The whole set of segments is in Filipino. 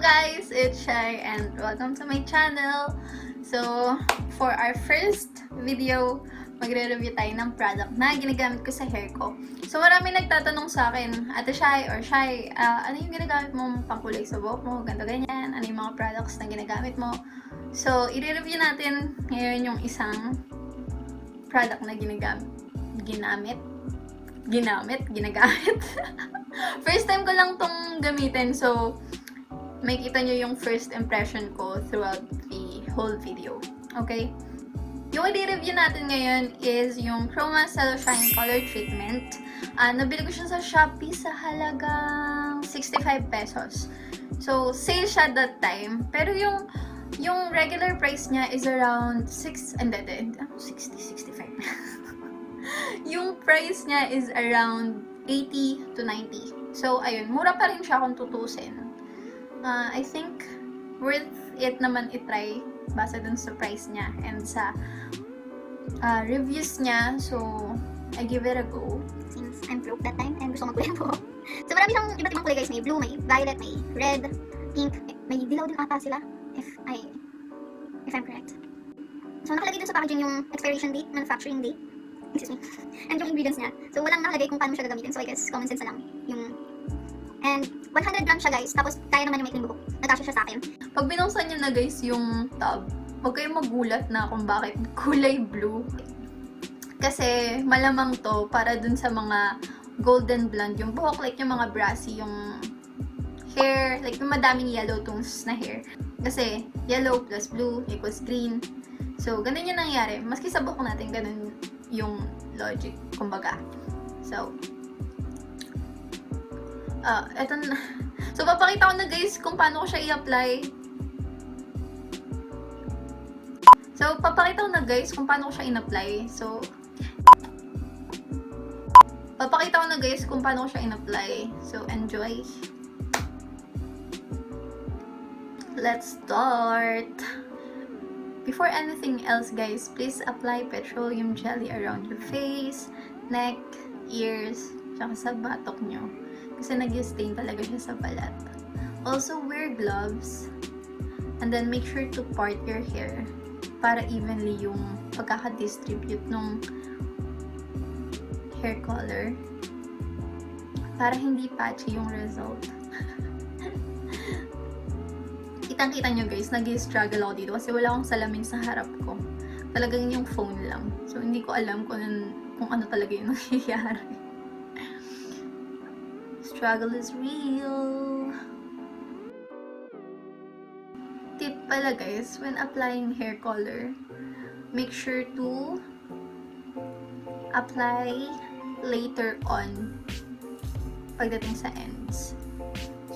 guys, it's Ciai and welcome to my channel. So, for our first video, magre-review tayo ng product na ginagamit ko sa hair ko. So, marami nagtatanong sa akin, Ate Ciai or Ciai, ano yung ginagamit mong pangkulay sa buhok mo, ganito ganyan, ano yung mga products na ginagamit mo. So, i-review natin ngayon yung isang product na ginagamit. First time ko lang tong gamitin, so makikita nyo yung first impression ko throughout the whole video. Okay? Yung i-review natin ngayon is yung Chroma Celloshine Color Treatment. Nabili ko siya sa Shopee sa halagang 65 pesos. So, sale siya that time. Pero yung regular price niya is around 65. Yung price niya is around 80 to 90. So, ayun, mura pa rin siya kung tutusin. I think worth it naman itry base dun sa price niya and sa reviews niya. So, I give it a go. Since I'm broke that time and gusto ko magkulay ang buhok. So, marami siyang iba't ibang kulay guys. May blue, may violet, may red, pink, may dilaw din ata sila. If I'm correct. So, nakalagay dun sa packaging yung expiration date, manufacturing date. Excuse me. And yung ingredients niya. So, walang nakalagay kung paano siya gagamitin. So, I guess, common sense na lang. And 100 grams siya guys. Tapos, kaya naman yung maikling buhok. Nagkasya siya sa akin. Pag binuksan nyo na guys yung tub, huwag kayong magulat na kung bakit kulay blue. Kasi, malamang to para dun sa mga golden blonde yung buhok. Like, yung mga brassy, yung hair. Like, yung madaming yellow tones na hair. Kasi, yellow plus blue equals green. So, ganun yung nangyari. Maski sa buhok natin, ganun yung logic, kumbaga. So, eto na. So, papakita ko na guys kung paano ko siya i-apply. So, papakita ko na guys kung paano ko siya in-apply. So, papakita ko na guys kung paano ko siya in-apply. So, enjoy. Let's start! Before anything else guys, please apply petroleum jelly around your face, neck, ears, tsaka sa batok nyo. Kasi nag-stain talaga siya sa balat. Also, wear gloves. And then, make sure to part your hair para evenly yung pagkaka-distribute ng hair color. Para hindi patchy yung result. Kitang-kita nyo guys, nag-struggle ako dito kasi wala akong salamin sa harap ko. Talagang yung phone lang. So, hindi ko alam kung ano talaga yung nangyayari. Struggle is real. Tip pala guys, when applying hair color, make sure to apply later on pagdating sa ends.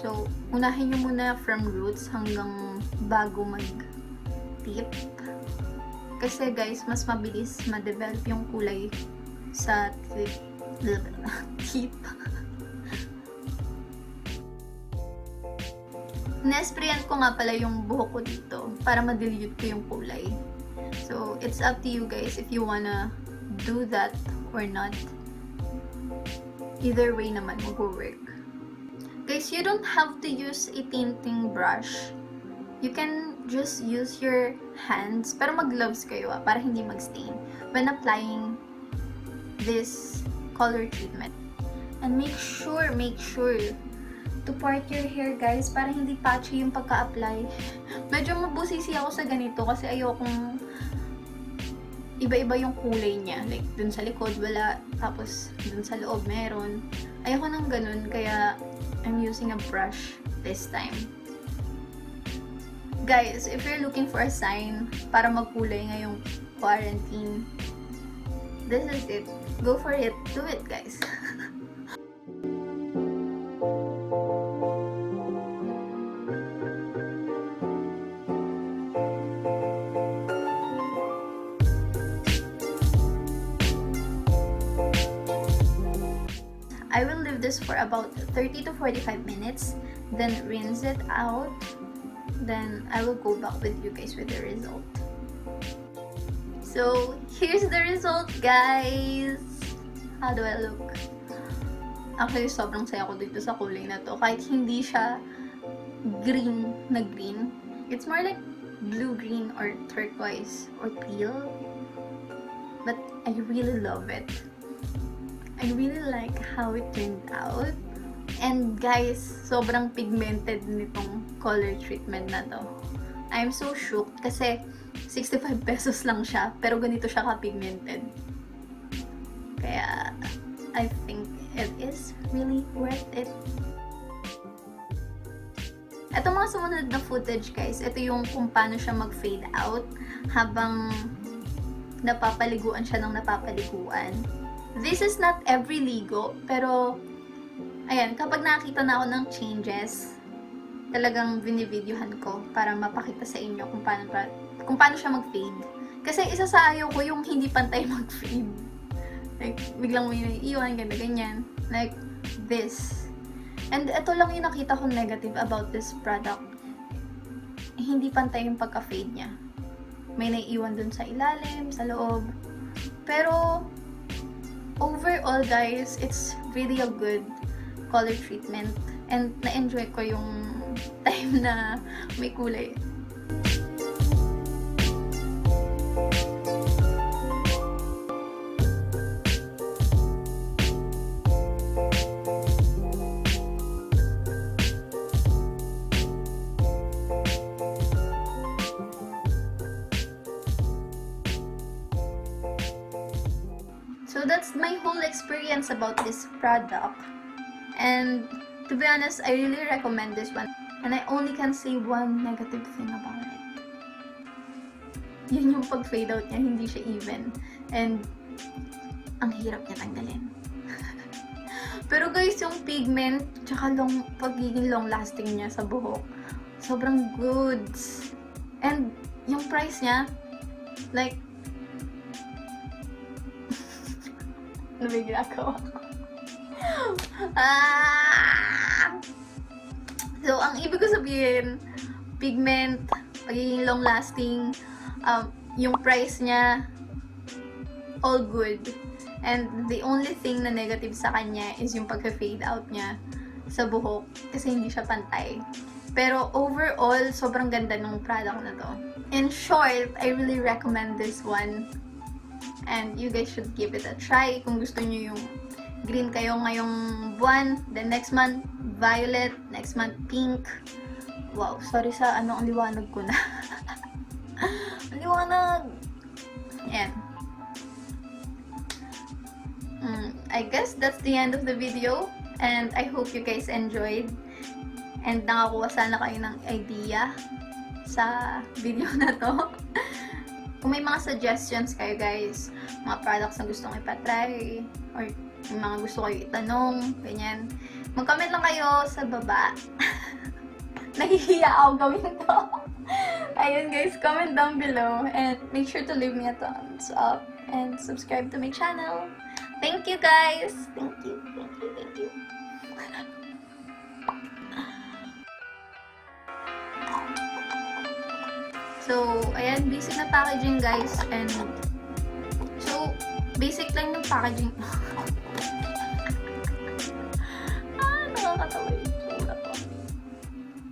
So, unahin nyo muna from roots hanggang bago mag-tip. Kasi guys, mas mabilis ma-develop yung kulay sa tip. Nesprayan ko nga pala yung buhok ko dito para ma-dilute ko yung kulay. So, it's up to you guys if you wanna do that or not. Either way naman, mag-work. Guys, you don't have to use a tinting brush. You can just use your hands, pero mag-gloves kayo para hindi mag-stain when applying this color treatment. And make sure to part your hair guys para hindi patchy yung pagka-apply. Medyo mabusisi ako sa ganito kasi ayokong iba-iba yung kulay niya. Like, dun sa likod wala, tapos dun sa loob meron. Ayoko nang ganun, kaya I'm using a brush this time. Guys, if you're looking for a sign para magkulay ngayong quarantine, this is it. Go for it. Do it, guys. I will leave this for about 30 to 45 minutes, then rinse it out, then I will go back with you guys with the result. So, here's the result guys! How do I look? Actually, sobrang saya ko dito sa kulay na to. Kahit hindi siya green na green. It's more like blue-green or turquoise or teal. But I really love it. I really like how it turned out. And guys, sobrang pigmented nitong color treatment na to. I'm so shocked kasi 65 pesos lang siya, pero ganito siya ka-pigmented. Kaya, I think it is really worth it. Ito mga sumunod na footage guys, ito yung kung paano siya mag-fade out habang napapaliguan siya ng napapaliguan. This is not every ligo, pero ayan, kapag nakita na ako ng changes, talagang binivideohan ko para mapakita sa inyo kung paano siya mag-fade. Kasi isa sa ayaw ko yung hindi pantay mag-fade. Like, biglang may naiiwan, ganyan. Like, this. And ito lang yung nakita kong negative about this product. Hindi pantay yung pagka-fade niya. May naiiwan dun sa ilalim, sa loob. Pero, overall guys, it's really a good color treatment. And na-enjoy ko yung time na may kulay. So that's my whole experience about this product. And to be honest, I really recommend this one. And I only can say one negative thing about it. Yun yung pag-fade out niya, hindi siya even. And ang hirap niya tanggalin. Pero guys, yung pigment, tsaka pagiging long lasting niya sa buhok, sobrang goods. And yung price niya, like, ano ba yung ginagawa ko? So, ang ibig ko sabihin, pigment, pagiging long-lasting, yung price niya, all good. And the only thing na negative sa kanya is yung pagka-fade out niya sa buhok kasi hindi siya pantay. Pero overall, sobrang ganda ng product na to. In short, I really recommend this one. And you guys should give it a try kung gusto nyo yung green kayo ngayong buwan. Then next month, violet. Next month, pink. Wow, sorry sa ang liwanag ko na. Ang liwanag! Ayan. I guess that's the end of the video. And I hope you guys enjoyed. And nakakuha sana kayo ng idea sa video na to. Kung may mga suggestions kayo guys, mga products na gusto kong ipatry, or yung mga gusto kayo itanong, ganyan, mag-comment lang kayo sa baba. Nahihiya ako gawin to. Ayun guys, comment down below, and make sure to leave me a thumbs up, and subscribe to my channel. Thank you guys! Thank you, thank you, thank you. So, ayan, basic na packaging guys, and so, basic lang yung packaging. Nakakatawa yun.